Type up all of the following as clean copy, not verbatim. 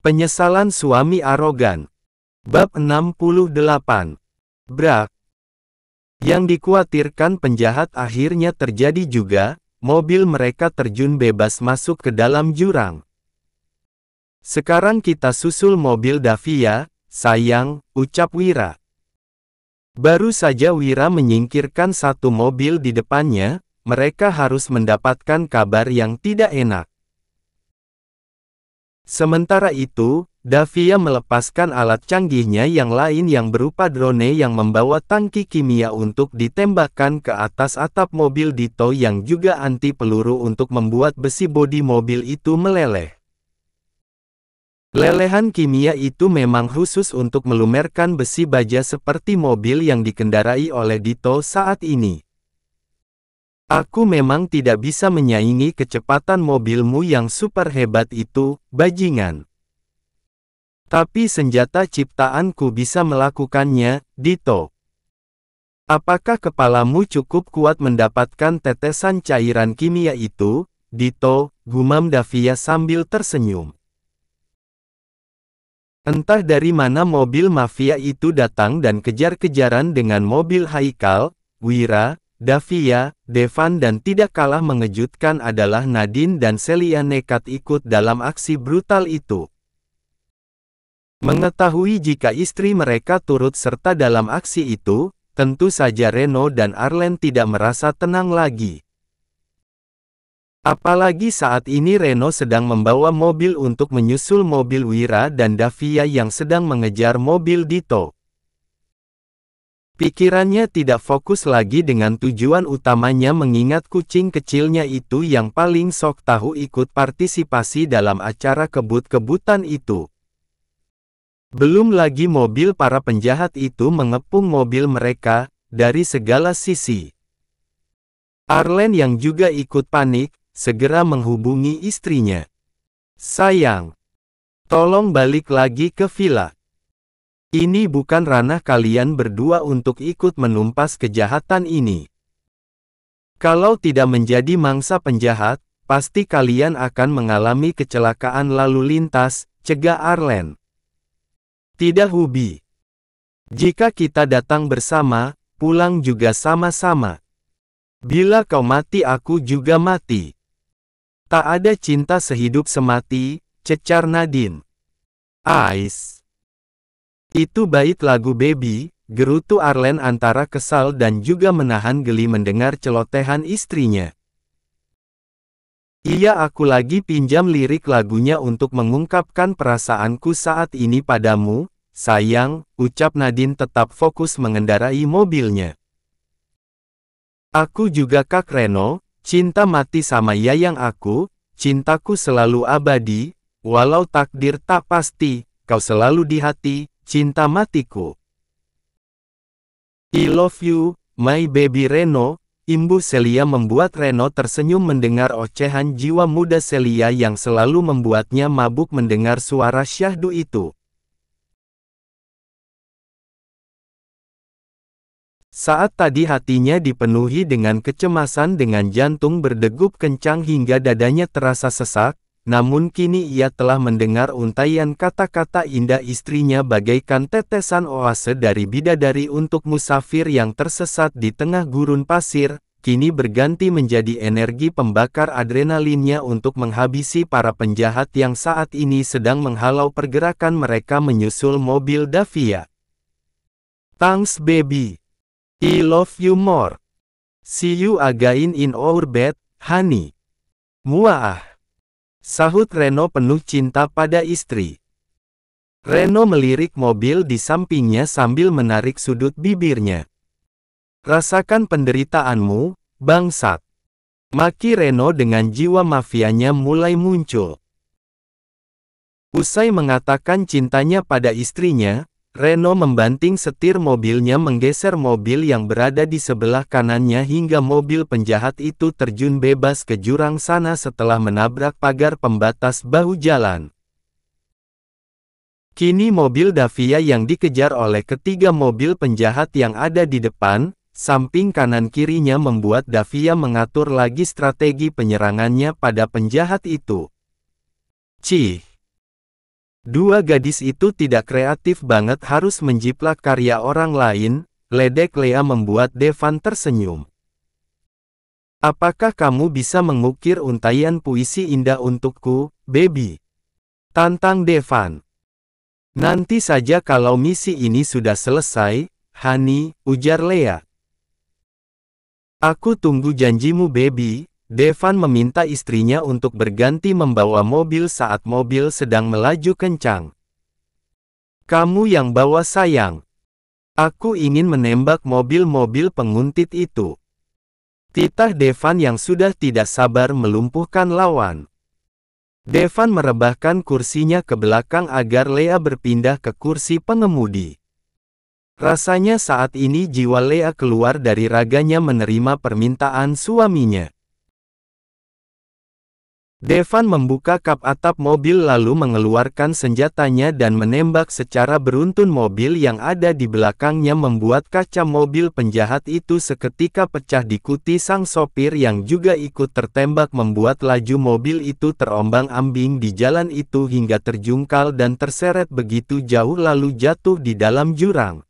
Penyesalan suami arogan. Bab 68. Brak. Yang dikhawatirkan penjahat akhirnya terjadi juga, mobil mereka terjun bebas masuk ke dalam jurang. Sekarang kita susul mobil Davia, sayang, ucap Wira. Baru saja Wira menyingkirkan satu mobil di depannya, mereka harus mendapatkan kabar yang tidak enak. Sementara itu, Davia melepaskan alat canggihnya yang lain yang berupa drone yang membawa tangki kimia untuk ditembakkan ke atas atap mobil Dito yang juga anti peluru untuk membuat besi bodi mobil itu meleleh. Lelehan kimia itu memang khusus untuk melumerkan besi baja seperti mobil yang dikendarai oleh Dito saat ini. Aku memang tidak bisa menyaingi kecepatan mobilmu yang super hebat itu, bajingan. Tapi senjata ciptaanku bisa melakukannya, Dito. Apakah kepalamu cukup kuat mendapatkan tetesan cairan kimia itu, Dito, gumam Davia sambil tersenyum. Entah dari mana mobil mafia itu datang dan kejar-kejaran dengan mobil Haikal, Wira, Davia, Devan dan tidak kalah mengejutkan adalah Nadine dan Celia nekat ikut dalam aksi brutal itu. Mengetahui jika istri mereka turut serta dalam aksi itu, tentu saja Reno dan Arlen tidak merasa tenang lagi. Apalagi saat ini Reno sedang membawa mobil untuk menyusul mobil Wira dan Davia yang sedang mengejar mobil Dito. Pikirannya tidak fokus lagi dengan tujuan utamanya mengingat kucing kecilnya itu yang paling sok tahu ikut partisipasi dalam acara kebut-kebutan itu. Belum lagi mobil para penjahat itu mengepung mobil mereka, dari segala sisi. Arlen yang juga ikut panik, segera menghubungi istrinya. Sayang, tolong balik lagi ke villa. Ini bukan ranah kalian berdua untuk ikut menumpas kejahatan ini. Kalau tidak menjadi mangsa penjahat, pasti kalian akan mengalami kecelakaan lalu lintas, cegah Arlen. Tidak Hubi. Jika kita datang bersama, pulang juga sama-sama. Bila kau mati aku juga mati. Tak ada cinta sehidup semati, cecar Nadine. Ais. Itu bait lagu Baby, gerutu Arlen antara kesal dan juga menahan geli mendengar celotehan istrinya. Iya aku lagi pinjam lirik lagunya untuk mengungkapkan perasaanku saat ini padamu, sayang, ucap Nadine tetap fokus mengendarai mobilnya. Aku juga Kak Reno, cinta mati sama Yayang aku, cintaku selalu abadi, walau takdir tak pasti, kau selalu di hati, cinta matiku. I love you, my baby Reno, imbuh Celia membuat Reno tersenyum mendengar ocehan jiwa muda Celia yang selalu membuatnya mabuk mendengar suara syahdu itu. Saat tadi hatinya dipenuhi dengan kecemasan dengan jantung berdegup kencang hingga dadanya terasa sesak, namun kini ia telah mendengar untaian kata-kata indah istrinya bagaikan tetesan oase dari bidadari untuk musafir yang tersesat di tengah gurun pasir, kini berganti menjadi energi pembakar adrenalinnya untuk menghabisi para penjahat yang saat ini sedang menghalau pergerakan mereka menyusul mobil Davia. Thanks baby. I love you more. See you again in our bed, honey. Muaah. Sahut Reno penuh cinta pada istri. Reno melirik mobil di sampingnya sambil menarik sudut bibirnya. Rasakan penderitaanmu, bangsat. Maki Reno dengan jiwa mafianya mulai muncul. Usai mengatakan cintanya pada istrinya, Reno membanting setir mobilnya menggeser mobil yang berada di sebelah kanannya hingga mobil penjahat itu terjun bebas ke jurang sana setelah menabrak pagar pembatas bahu jalan. Kini mobil Davia yang dikejar oleh ketiga mobil penjahat yang ada di depan, samping kanan kirinya membuat Davia mengatur lagi strategi penyerangannya pada penjahat itu. Cih! Dua gadis itu tidak kreatif banget harus menjiplak karya orang lain, ledek Lea membuat Devan tersenyum. Apakah kamu bisa mengukir untaian puisi indah untukku, baby? Tantang Devan. Nanti saja kalau misi ini sudah selesai, honey, ujar Lea. Aku tunggu janjimu baby. Devan meminta istrinya untuk berganti membawa mobil saat mobil sedang melaju kencang. Kamu yang bawa sayang. Aku ingin menembak mobil-mobil penguntit itu. Titah Devan yang sudah tidak sabar melumpuhkan lawan. Devan merebahkan kursinya ke belakang agar Lea berpindah ke kursi pengemudi. Rasanya saat ini jiwa Lea keluar dari raganya menerima permintaan suaminya. Devan membuka kap atap mobil lalu mengeluarkan senjatanya dan menembak secara beruntun mobil yang ada di belakangnya membuat kaca mobil penjahat itu seketika pecah diikuti sang sopir yang juga ikut tertembak membuat laju mobil itu terombang-ambing di jalan itu hingga terjungkal dan terseret begitu jauh lalu jatuh di dalam jurang.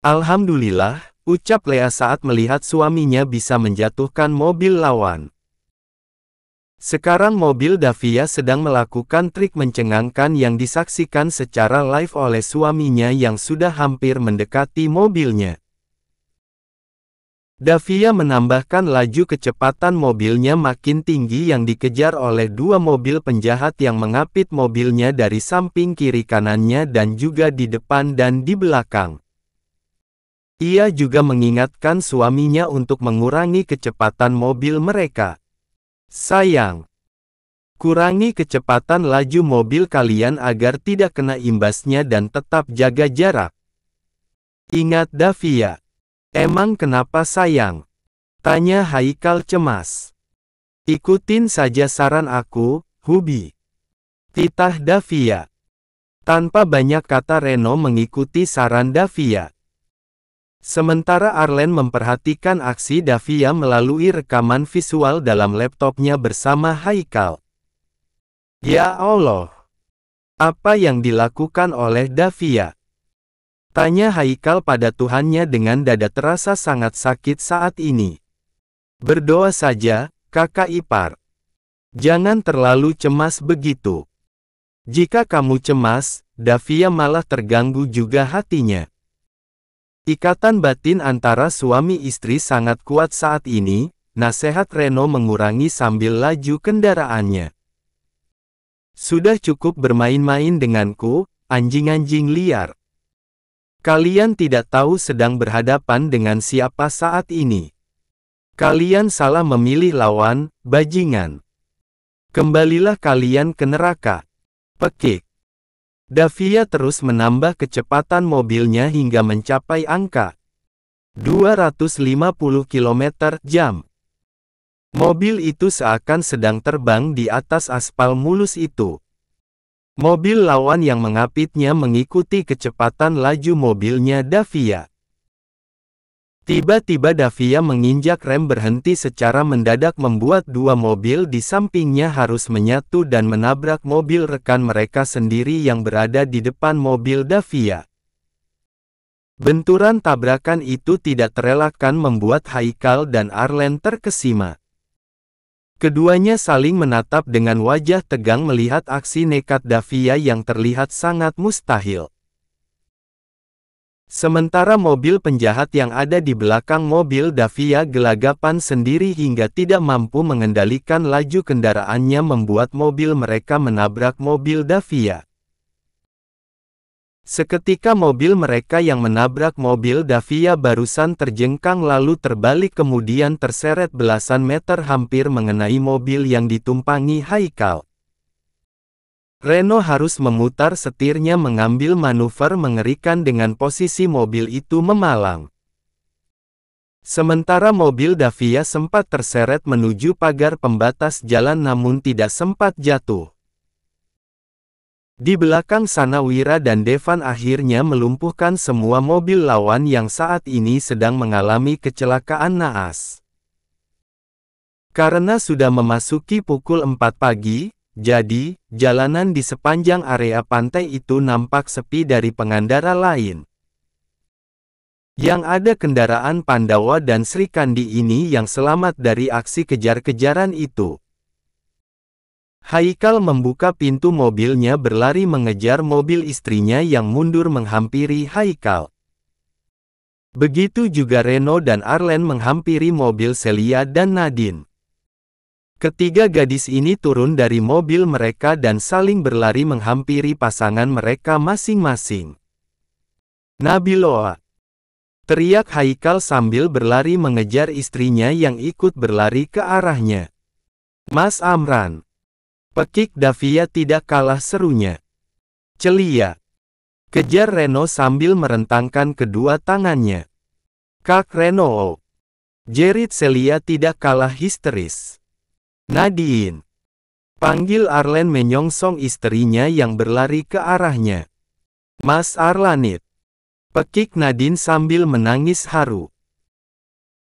Alhamdulillah, ucap Lea saat melihat suaminya bisa menjatuhkan mobil lawan. Sekarang mobil Davia sedang melakukan trik mencengangkan yang disaksikan secara live oleh suaminya yang sudah hampir mendekati mobilnya. Davia menambahkan laju kecepatan mobilnya makin tinggi yang dikejar oleh dua mobil penjahat yang mengapit mobilnya dari samping kiri kanannya dan juga di depan dan di belakang. Ia juga mengingatkan suaminya untuk mengurangi kecepatan mobil mereka. Sayang, kurangi kecepatan laju mobil kalian agar tidak kena imbasnya dan tetap jaga jarak. Ingat Davia. Emang kenapa sayang? Tanya Haikal cemas. Ikutin saja saran aku, Hubi. Titah Davia. Tanpa banyak kata Reno mengikuti saran Davia. Sementara Arlen memperhatikan aksi Davia melalui rekaman visual dalam laptopnya bersama Haikal. Ya Allah! Apa yang dilakukan oleh Davia? Tanya Haikal pada Tuhannya dengan dada terasa sangat sakit saat ini. Berdoa saja, kakak ipar. Jangan terlalu cemas begitu. Jika kamu cemas, Davia malah terganggu juga hatinya. Ikatan batin antara suami istri sangat kuat saat ini, nasihat Reno mengurangi sambil laju kendaraannya. Sudah cukup bermain-main denganku, anjing-anjing liar. Kalian tidak tahu sedang berhadapan dengan siapa saat ini. Kalian salah memilih lawan, bajingan. Kembalilah kalian ke neraka. Pekik. Davia terus menambah kecepatan mobilnya hingga mencapai angka 250 km/jam. Mobil itu seakan sedang terbang di atas aspal mulus itu. Mobil lawan yang mengapitnya mengikuti kecepatan laju mobilnya Davia. Tiba-tiba Davia menginjak rem berhenti secara mendadak membuat dua mobil di sampingnya harus menyatu dan menabrak mobil rekan mereka sendiri yang berada di depan mobil Davia. Benturan tabrakan itu tidak terelakkan membuat Haikal dan Arlen terkesima. Keduanya saling menatap dengan wajah tegang melihat aksi nekat Davia yang terlihat sangat mustahil. Sementara mobil penjahat yang ada di belakang mobil Davia gelagapan sendiri hingga tidak mampu mengendalikan laju kendaraannya membuat mobil mereka menabrak mobil Davia. Seketika mobil mereka yang menabrak mobil Davia barusan terjengkang lalu terbalik kemudian terseret belasan meter hampir mengenai mobil yang ditumpangi Haikal. Reno harus memutar setirnya mengambil manuver mengerikan dengan posisi mobil itu memalang. Sementara mobil Davia sempat terseret menuju pagar pembatas jalan namun tidak sempat jatuh. Di belakang sana Wira dan Devan akhirnya melumpuhkan semua mobil lawan yang saat ini sedang mengalami kecelakaan naas. Karena sudah memasuki pukul 4 pagi, Jadi, jalanan di sepanjang area pantai itu nampak sepi dari pengendara lain. Yang ada kendaraan Pandawa dan Sri Kandi ini yang selamat dari aksi kejar-kejaran itu. Haikal membuka pintu mobilnya berlari mengejar mobil istrinya yang mundur menghampiri Haikal. Begitu juga Reno dan Arlen menghampiri mobil Celia dan Nadine. Ketiga gadis ini turun dari mobil mereka dan saling berlari menghampiri pasangan mereka masing-masing. "Nabiloa!" teriak Haikal sambil berlari mengejar istrinya yang ikut berlari ke arahnya. "Mas Amran!" pekik Davia tidak kalah serunya. "Celia!" kejar Reno sambil merentangkan kedua tangannya. "Kak Reno!" jerit Celia tidak kalah histeris. "Nadine!" panggil Arlen menyongsong istrinya yang berlari ke arahnya. "Mas Arlanit!" pekik Nadine sambil menangis haru.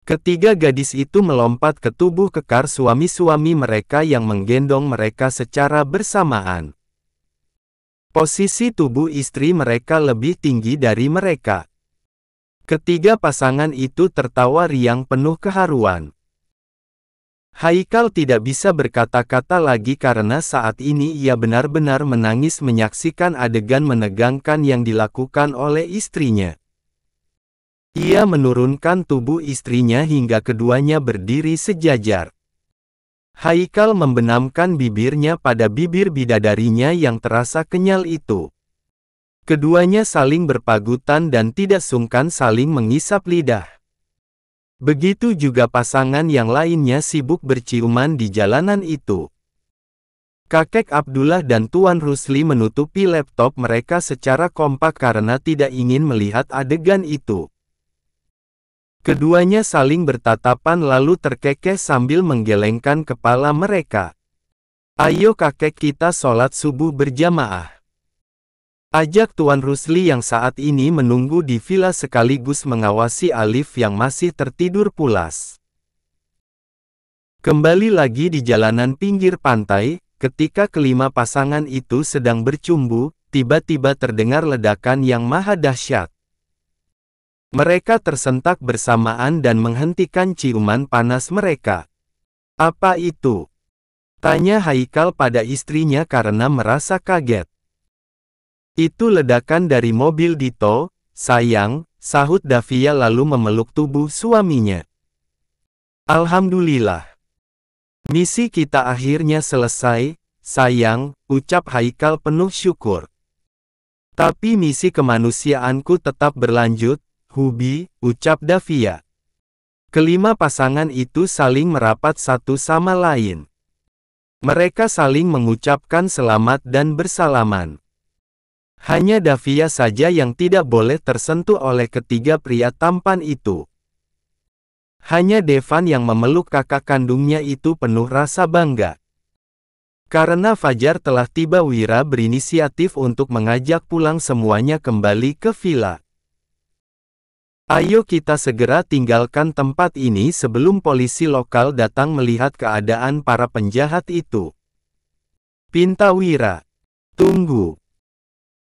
Ketiga gadis itu melompat ke tubuh kekar suami-suami mereka yang menggendong mereka secara bersamaan. Posisi tubuh istri mereka lebih tinggi dari mereka. Ketiga pasangan itu tertawa riang penuh keharuan. Haikal tidak bisa berkata-kata lagi karena saat ini ia benar-benar menangis menyaksikan adegan menegangkan yang dilakukan oleh istrinya. Ia menurunkan tubuh istrinya hingga keduanya berdiri sejajar. Haikal membenamkan bibirnya pada bibir bidadarinya yang terasa kenyal itu. Keduanya saling berpagutan dan tidak sungkan saling mengisap lidah. Begitu juga pasangan yang lainnya sibuk berciuman di jalanan itu. Kakek Abdullah dan Tuan Rusli menutupi laptop mereka secara kompak karena tidak ingin melihat adegan itu. Keduanya saling bertatapan lalu terkekeh sambil menggelengkan kepala mereka. "Ayo kakek, kita sholat subuh berjamaah," ajak Tuan Rusli yang saat ini menunggu di villa sekaligus mengawasi Alif yang masih tertidur pulas. Kembali lagi di jalanan pinggir pantai, ketika kelima pasangan itu sedang bercumbu, tiba-tiba terdengar ledakan yang maha dahsyat. Mereka tersentak bersamaan dan menghentikan ciuman panas mereka. "Apa itu?" tanya Haikal pada istrinya karena merasa kaget. "Itu ledakan dari mobil Dito, sayang," sahut Davia lalu memeluk tubuh suaminya. "Alhamdulillah. Misi kita akhirnya selesai, sayang," ucap Haikal penuh syukur. "Tapi misi kemanusiaanku tetap berlanjut, Hubi," ucap Davia. Kelima pasangan itu saling merapat satu sama lain. Mereka saling mengucapkan selamat dan bersalaman. Hanya Davia saja yang tidak boleh tersentuh oleh ketiga pria tampan itu. Hanya Devan yang memeluk kakak kandungnya itu penuh rasa bangga. Karena Fajar telah tiba, Wira berinisiatif untuk mengajak pulang semuanya kembali ke villa. "Ayo kita segera tinggalkan tempat ini sebelum polisi lokal datang melihat keadaan para penjahat itu," pinta Wira. "Tunggu.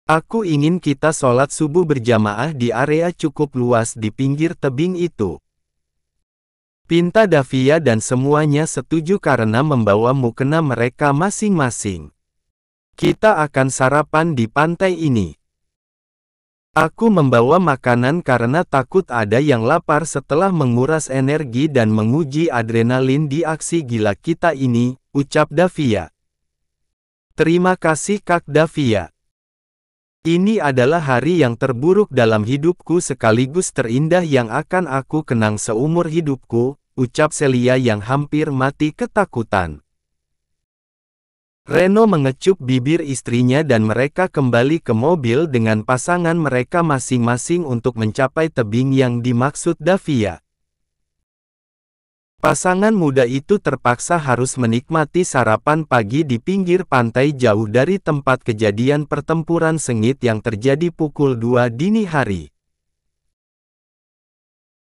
Aku ingin kita sholat subuh berjamaah di area cukup luas di pinggir tebing itu," pinta Davia dan semuanya setuju karena membawa mukena mereka masing-masing. "Kita akan sarapan di pantai ini. Aku membawa makanan karena takut ada yang lapar setelah menguras energi dan menguji adrenalin di aksi gila kita ini," ucap Davia. "Terima kasih Kak Davia. Ini adalah hari yang terburuk dalam hidupku sekaligus terindah yang akan aku kenang seumur hidupku," ucap Celia yang hampir mati ketakutan. Reno mengecup bibir istrinya dan mereka kembali ke mobil dengan pasangan mereka masing-masing untuk mencapai tebing yang dimaksud Davia. Pasangan muda itu terpaksa harus menikmati sarapan pagi di pinggir pantai jauh dari tempat kejadian pertempuran sengit yang terjadi pukul 2 dini hari.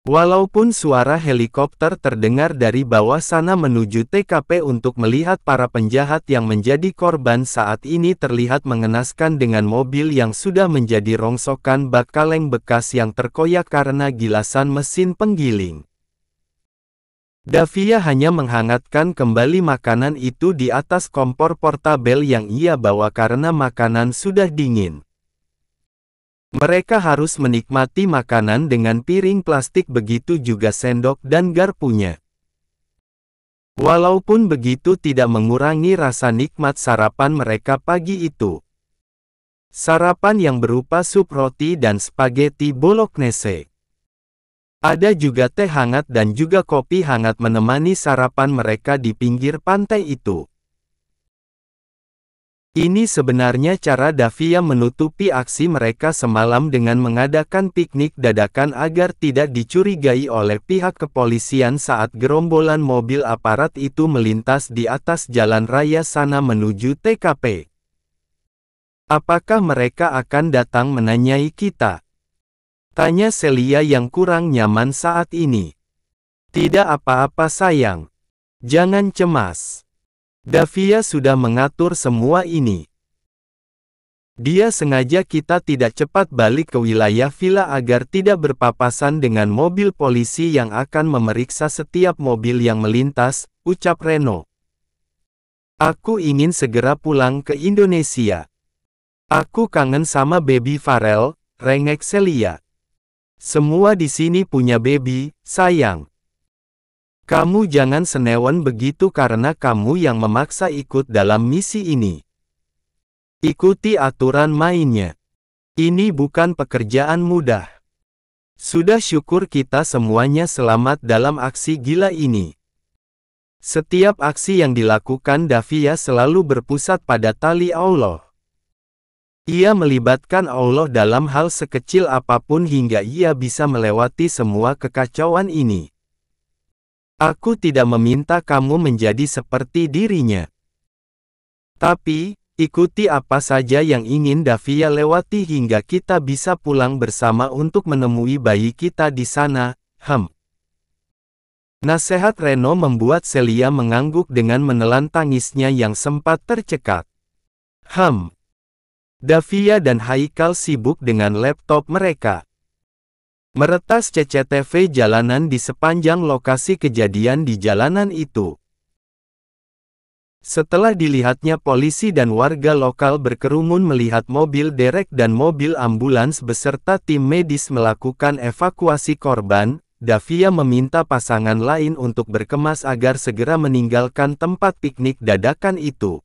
Walaupun suara helikopter terdengar dari bawah sana menuju TKP untuk melihat para penjahat yang menjadi korban saat ini terlihat mengenaskan dengan mobil yang sudah menjadi rongsokan bak kaleng bekas yang terkoyak karena gilasan mesin penggiling. Davia hanya menghangatkan kembali makanan itu di atas kompor portabel yang ia bawa karena makanan sudah dingin. Mereka harus menikmati makanan dengan piring plastik, begitu juga sendok dan garpunya. Walaupun begitu tidak mengurangi rasa nikmat sarapan mereka pagi itu. Sarapan yang berupa sup roti dan spaghetti bolognese. Ada juga teh hangat dan juga kopi hangat menemani sarapan mereka di pinggir pantai itu. Ini sebenarnya cara Davia menutupi aksi mereka semalam dengan mengadakan piknik dadakan agar tidak dicurigai oleh pihak kepolisian saat gerombolan mobil aparat itu melintas di atas jalan raya sana menuju TKP. Apakah mereka akan datang menanyai kita? Tanya Celia yang kurang nyaman saat ini. Tidak apa-apa sayang. Jangan cemas. Davia sudah mengatur semua ini. Dia sengaja kita tidak cepat balik ke wilayah villa agar tidak berpapasan dengan mobil polisi yang akan memeriksa setiap mobil yang melintas, ucap Reno. Aku ingin segera pulang ke Indonesia. Aku kangen sama baby Farel, rengek Celia. Semua di sini punya baby, sayang. Kamu jangan senewan begitu karena kamu yang memaksa ikut dalam misi ini. Ikuti aturan mainnya. Ini bukan pekerjaan mudah. Sudah syukur kita semuanya selamat dalam aksi gila ini. Setiap aksi yang dilakukan Davia selalu berpusat pada tali Allah. Ia melibatkan Allah dalam hal sekecil apapun hingga ia bisa melewati semua kekacauan ini. Aku tidak meminta kamu menjadi seperti dirinya. Tapi, ikuti apa saja yang ingin Davia lewati hingga kita bisa pulang bersama untuk menemui bayi kita di sana, Nasihat Reno membuat Celia mengangguk dengan menelan tangisnya yang sempat tercekat. Davia dan Haikal sibuk dengan laptop mereka. Meretas CCTV jalanan di sepanjang lokasi kejadian di jalanan itu. Setelah dilihatnya polisi dan warga lokal berkerumun melihat mobil derek dan mobil ambulans beserta tim medis melakukan evakuasi korban, Davia meminta pasangan lain untuk berkemas agar segera meninggalkan tempat piknik dadakan itu.